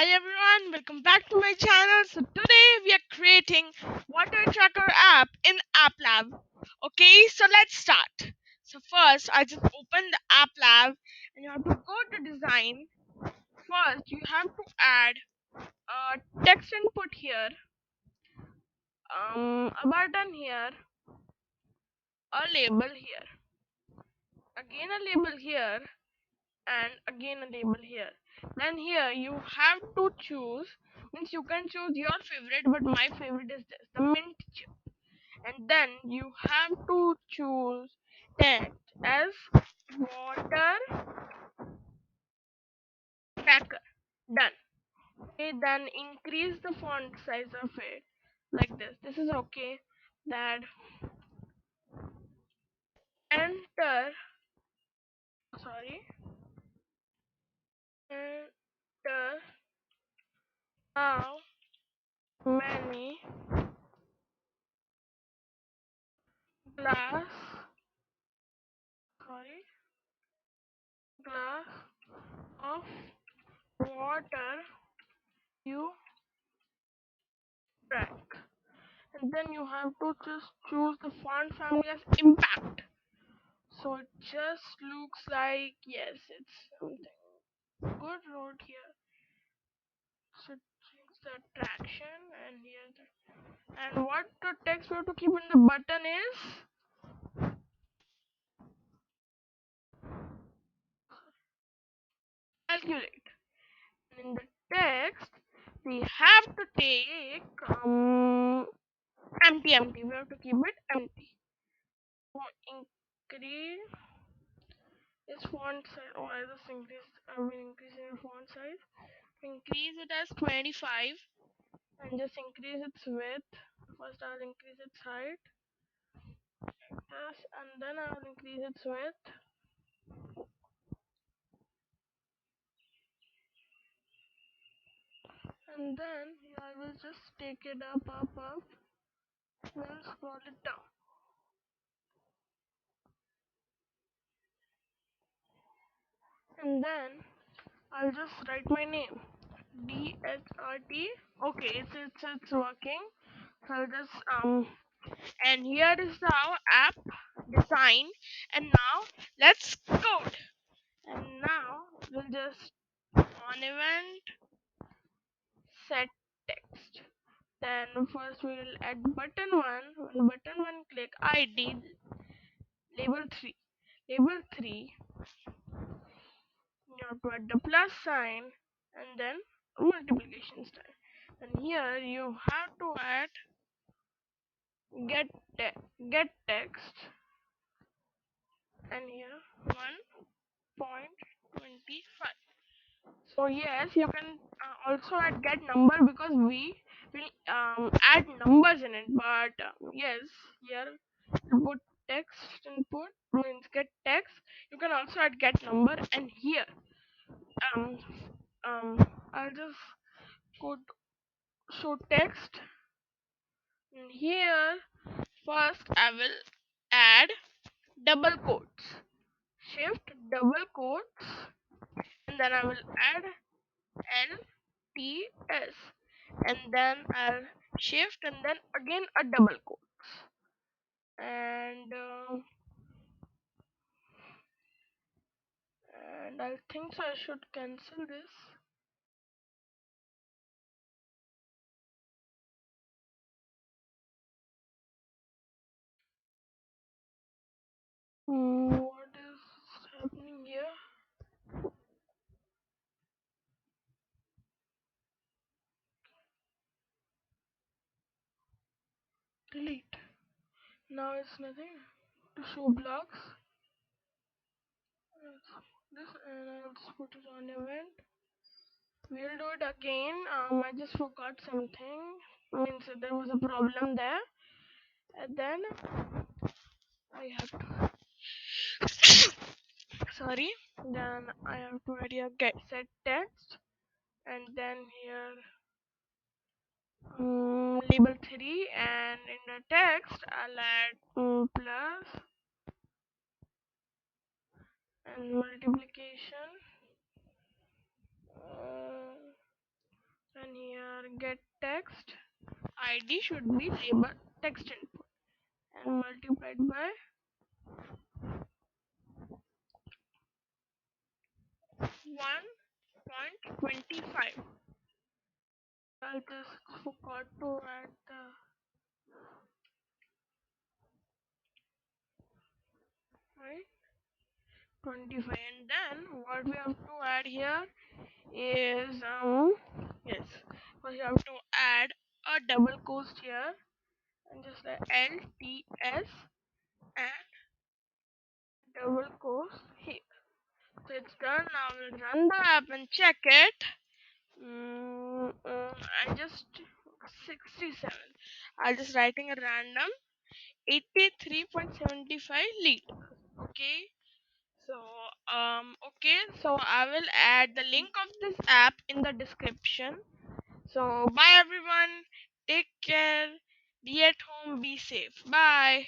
Hi everyone, welcome back to my channel. So today we are creating water tracker app in App Lab. Okay, so let's start. So first I just open the App Lab and you have to go to design. First you have to add a text input here, a button here, a label here, again a label here, and again a label here. Then here you have to choose, means you can choose your favorite, but my favorite is this, the mint chip. And then you have to choose text as water packer. Done. Okay, then increase the font size of it like this. This is okay. That enter, sorry, enter how many glass, sorry, glass of water you drank. And then you have to just choose the font family as impact. So it just looks like, yes, it's something good wrote here. So change the traction, and here and what the text we have to keep in the button is calculate. And in the text we have to take empty. We have to keep it empty. So increase this font size, or I just increase, I will increase in font size. Increase it as 25 and just increase its width. First I'll increase its height, yes, and then I'll increase its width. And then I will just take it up, then scroll it down. And then I'll just write my name. DHRT. Okay, it's working. So I'll just and here is our app design. And now let's code. And now we'll just on event set text. Then first we will add button one. When button one click ID label 3. Label 3, you have to add the plus sign and then multiplication sign. And here you have to add get get text, and here 1.25. So yes, you can also add get number because we will add numbers in it. But yes, here put text input means get text. You can also add get number, and here um I'll just go to show text. And here first I will add double quotes, shift double quotes, and then I will add LTS, and then I'll shift and then again a double quotes, and I think so I should cancel this. What is happening here? Delete. Now it's nothing to show blocks. This, and I'll just put it on event. We'll do it again. I just forgot something. Means there was a problem there. And then I have to sorry. Then I have to add here get set text, and then here label 3, and in the text I'll add plus and multiplication. Uh, get text id should be label text input and multiplied by 1.25. I just forgot to add the right 25, and then what we have to add here is yes, we have to add a double quote here and just like LTS and double quote here. So it's done. Now we'll run the app and check it. I just 67. I'll just writing a random 83.75 liters. Okay. So okay. So I will add the link of this app in the description. So bye everyone. Take care. Be at home. Be safe. Bye.